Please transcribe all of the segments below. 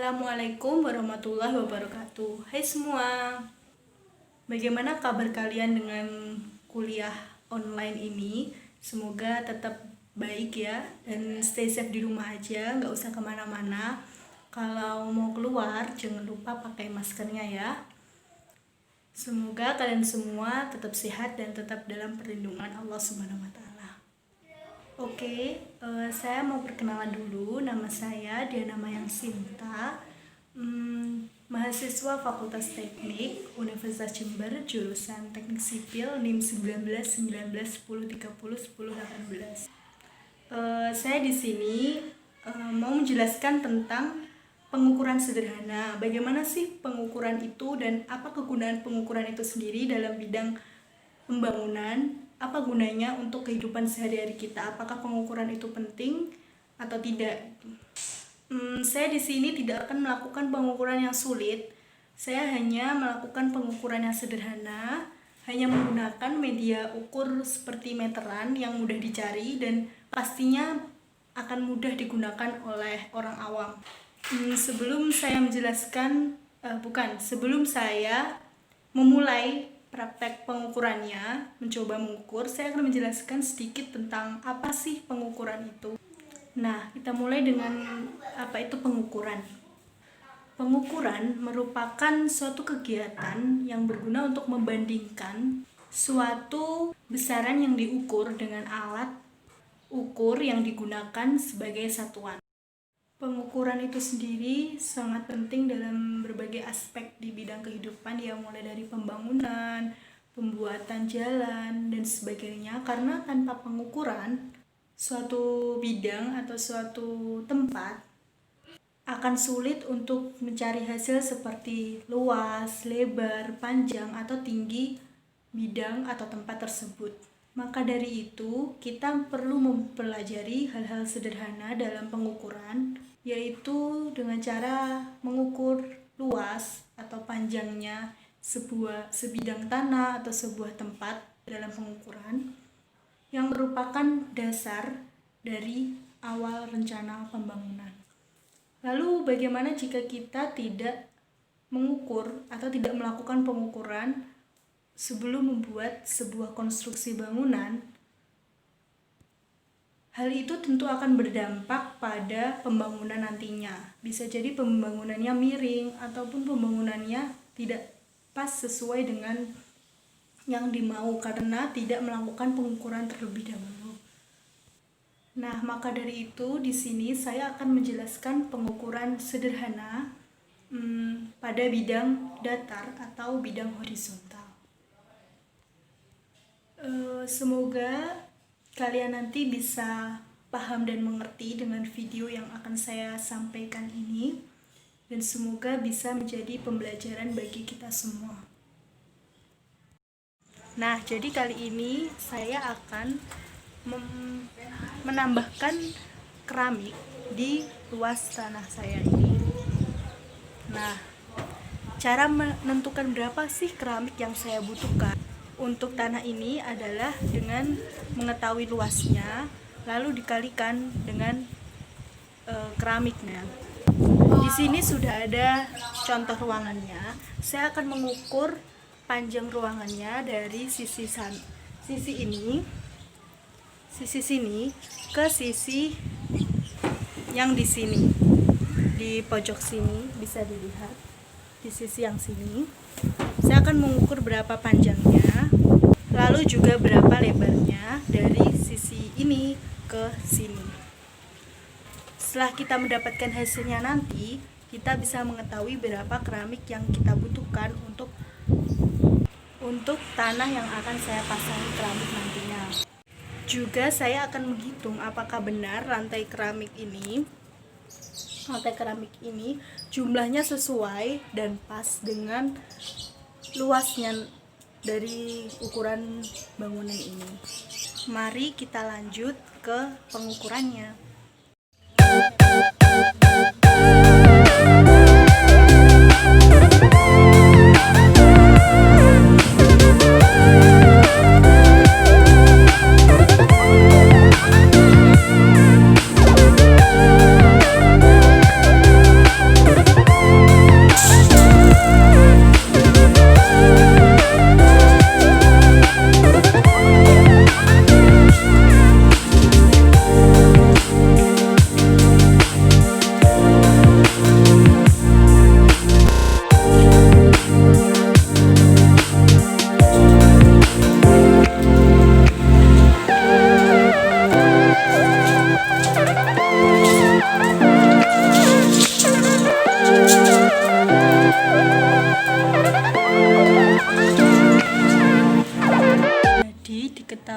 Assalamualaikum warahmatullahi wabarakatuh. Hai semua, bagaimana kabar kalian dengan kuliah online ini? Semoga tetap baik ya, dan stay safe di rumah aja, nggak usah kemana-mana. Kalau mau keluar, jangan lupa pakai maskernya ya. Semoga kalian semua tetap sehat dan tetap dalam perlindungan Allah Subhanahu wa Ta'ala. Oke, saya mau perkenalan dulu. Nama saya Diana Mayang Sinta, mahasiswa Fakultas Teknik Universitas Jember, jurusan Teknik Sipil, NIM 19 19 10 30 10 18. Saya di sini mau menjelaskan tentang pengukuran sederhana. Bagaimana sih pengukuran itu dan apa kegunaan pengukuran itu sendiri dalam bidang pembangunan? Apa gunanya untuk kehidupan sehari-hari kita? Apakah pengukuran itu penting atau tidak? Saya di sini tidak akan melakukan pengukuran yang sulit. Saya hanya melakukan pengukuran yang sederhana, hanya menggunakan media ukur seperti meteran yang mudah dicari dan pastinya akan mudah digunakan oleh orang awam. Sebelum saya memulai praktek pengukurannya, mencoba mengukur, saya akan menjelaskan sedikit tentang apa sih pengukuran itu. Nah, kita mulai dengan apa itu pengukuran. Pengukuran merupakan suatu kegiatan yang berguna untuk membandingkan suatu besaran yang diukur dengan alat ukur yang digunakan sebagai satuan. Pengukuran itu sendiri sangat penting dalam berbagai aspek di bidang kehidupan, ya, mulai dari pembangunan, pembuatan jalan, dan sebagainya. Karena tanpa pengukuran, suatu bidang atau suatu tempat akan sulit untuk mencari hasil seperti luas, lebar, panjang, atau tinggi bidang atau tempat tersebut. Maka dari itu, kita perlu mempelajari hal-hal sederhana dalam pengukuran, yaitu dengan cara mengukur luas atau panjangnya sebidang tanah atau sebuah tempat dalam pengukuran yang merupakan dasar dari awal rencana pembangunan. Lalu bagaimana jika kita tidak mengukur atau tidak melakukan pengukuran sebelum membuat sebuah konstruksi bangunan? Hal itu tentu akan berdampak pada pembangunan nantinya. Bisa jadi pembangunannya miring ataupun pembangunannya tidak pas sesuai dengan yang dimau karena tidak melakukan pengukuran terlebih dahulu. Nah, maka dari itu di sini saya akan menjelaskan pengukuran sederhana pada bidang datar atau bidang horizontal. Semoga kalian nanti bisa paham dan mengerti dengan video yang akan saya sampaikan ini, dan semoga bisa menjadi pembelajaran bagi kita semua. Nah, jadi kali ini saya akan menambahkan keramik di luas tanah saya ini. Nah, cara menentukan berapa sih keramik yang saya butuhkan untuk tanah ini adalah dengan mengetahui luasnya, lalu dikalikan dengan keramiknya. Di sini sudah ada contoh ruangannya. Saya akan mengukur panjang ruangannya dari sisi sini ke sisi yang di sini. Di pojok sini bisa dilihat di sisi yang sini. Saya akan mengukur berapa panjangnya, lalu juga berapa lebarnya dari sisi ini ke sini. Setelah kita mendapatkan hasilnya nanti, kita bisa mengetahui berapa keramik yang kita butuhkan untuk tanah yang akan saya pasangi keramik nantinya. Juga saya akan menghitung apakah benar lantai keramik ini jumlahnya sesuai dan pas dengan luasnya dari ukuran bangunan ini. Mari kita lanjut ke pengukurannya.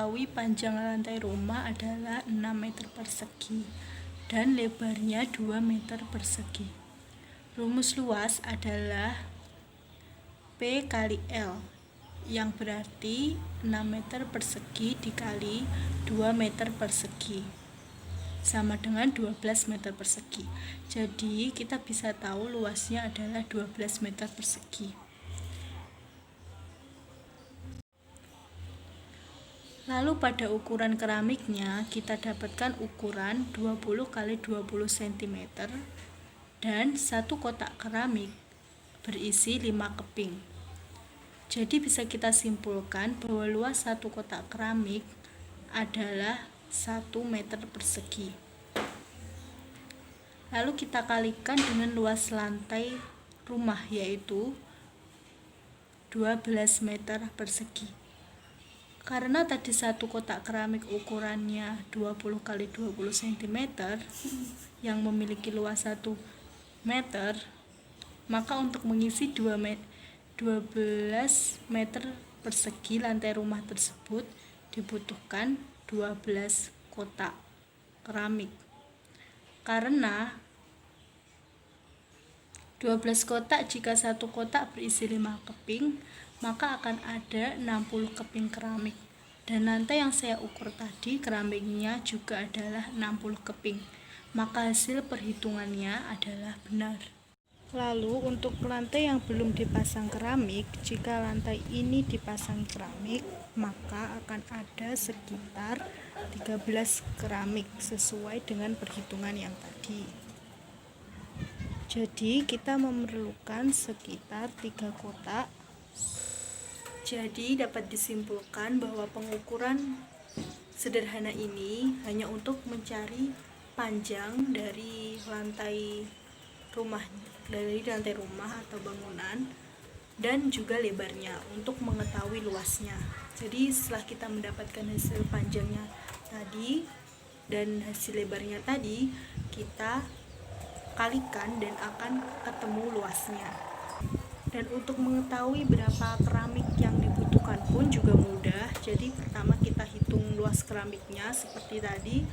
mengetahui panjang lantai rumah adalah 6 meter persegi dan lebarnya 2 meter persegi. Rumus luas adalah P kali L, yang berarti 6 meter persegi dikali 2 meter persegi sama dengan 12 meter persegi. Jadi kita bisa tahu luasnya adalah 12 meter persegi. Lalu pada ukuran keramiknya kita dapatkan ukuran 20 kali 20 cm dan satu kotak keramik berisi 5 keping. Jadi bisa kita simpulkan bahwa luas satu kotak keramik adalah 1 meter persegi. Lalu kita kalikan dengan luas lantai rumah, yaitu 12 meter persegi. Karena tadi satu kotak keramik ukurannya 20 kali 20 cm yang memiliki luas 1 meter, maka untuk mengisi 12 meter persegi lantai rumah tersebut dibutuhkan 12 kotak keramik. Karena 12 kotak, jika satu kotak berisi 5 keping, maka akan ada 60 keping keramik. Dan lantai yang saya ukur tadi keramiknya juga adalah 60 keping. Maka hasil perhitungannya adalah benar. Lalu untuk lantai yang belum dipasang keramik, jika lantai ini dipasang keramik, maka akan ada sekitar 13 keramik sesuai dengan perhitungan yang tadi. Jadi kita memerlukan sekitar 3 kotak. Jadi dapat disimpulkan bahwa pengukuran sederhana ini hanya untuk mencari panjang dari lantai rumah atau bangunan, dan juga lebarnya untuk mengetahui luasnya. Jadi setelah kita mendapatkan hasil panjangnya tadi dan hasil lebarnya tadi, kita kalikan dan akan ketemu luasnya. Dan untuk mengetahui berapa keramik yang dibutuhkan pun juga mudah. Jadi pertama kita hitung luas keramiknya seperti tadi.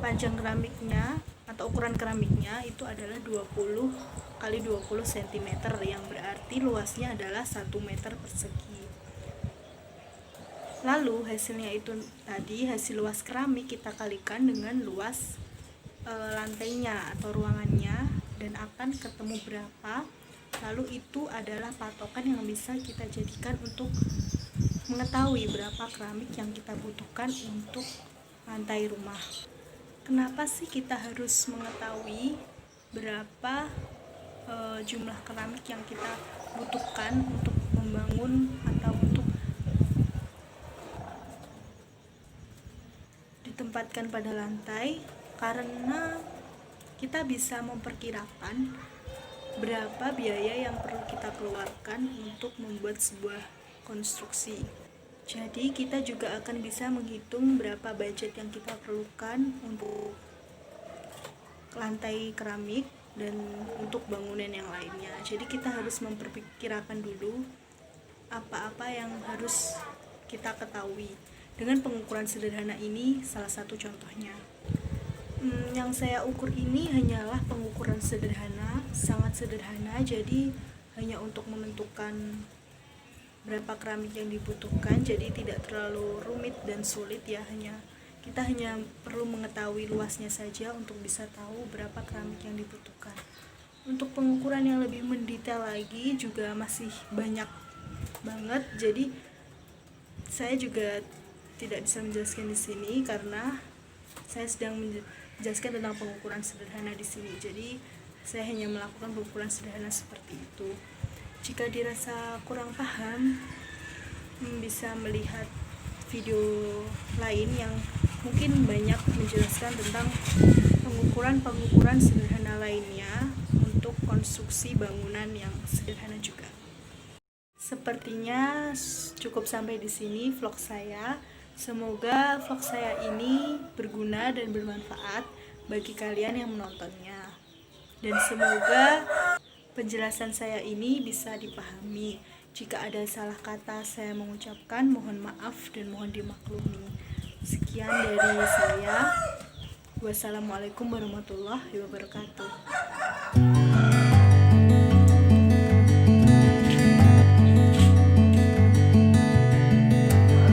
Panjang keramiknya atau ukuran keramiknya itu adalah 20 kali 20 cm, yang berarti luasnya adalah 1 meter persegi. Lalu hasilnya itu tadi, hasil luas keramik kita kalikan dengan luas lantainya atau ruangannya dan akan ketemu berapa. Lalu itu adalah patokan yang bisa kita jadikan untuk mengetahui berapa keramik yang kita butuhkan untuk lantai rumah. Kenapa sih kita harus mengetahui berapa jumlah keramik yang kita butuhkan untuk membangun atau untuk ditempatkan pada lantai? Karena kita bisa memperkirakan berapa biaya yang perlu kita keluarkan untuk membuat sebuah konstruksi. Jadi kita juga akan bisa menghitung berapa budget yang kita perlukan untuk lantai keramik dan untuk bangunan yang lainnya. Jadi kita harus memperkirakan dulu apa-apa yang harus kita ketahui. Dengan pengukuran sederhana ini salah satu contohnya. Yang saya ukur ini hanyalah pengukuran sederhana, sangat sederhana. Jadi hanya untuk menentukan berapa keramik yang dibutuhkan. Jadi tidak terlalu rumit dan sulit ya. Kita hanya perlu mengetahui luasnya saja untuk bisa tahu berapa keramik yang dibutuhkan. Untuk pengukuran yang lebih mendetail lagi juga masih banyak banget. Jadi saya juga tidak bisa menjelaskan di sini karena saya sedang menjelaskan tentang pengukuran sederhana di sini. Jadi saya hanya melakukan pengukuran sederhana seperti itu. Jika dirasa kurang paham, bisa melihat video lain yang mungkin banyak menjelaskan tentang pengukuran sederhana lainnya untuk konstruksi bangunan yang sederhana juga. Sepertinya cukup sampai di sini vlog saya. Semoga vlog saya ini berguna dan bermanfaat bagi kalian yang menontonnya. Dan semoga penjelasan saya ini bisa dipahami. Jika ada salah kata saya mengucapkan, mohon maaf dan mohon dimaklumi. Sekian dari saya. Wassalamualaikum warahmatullahi wabarakatuh.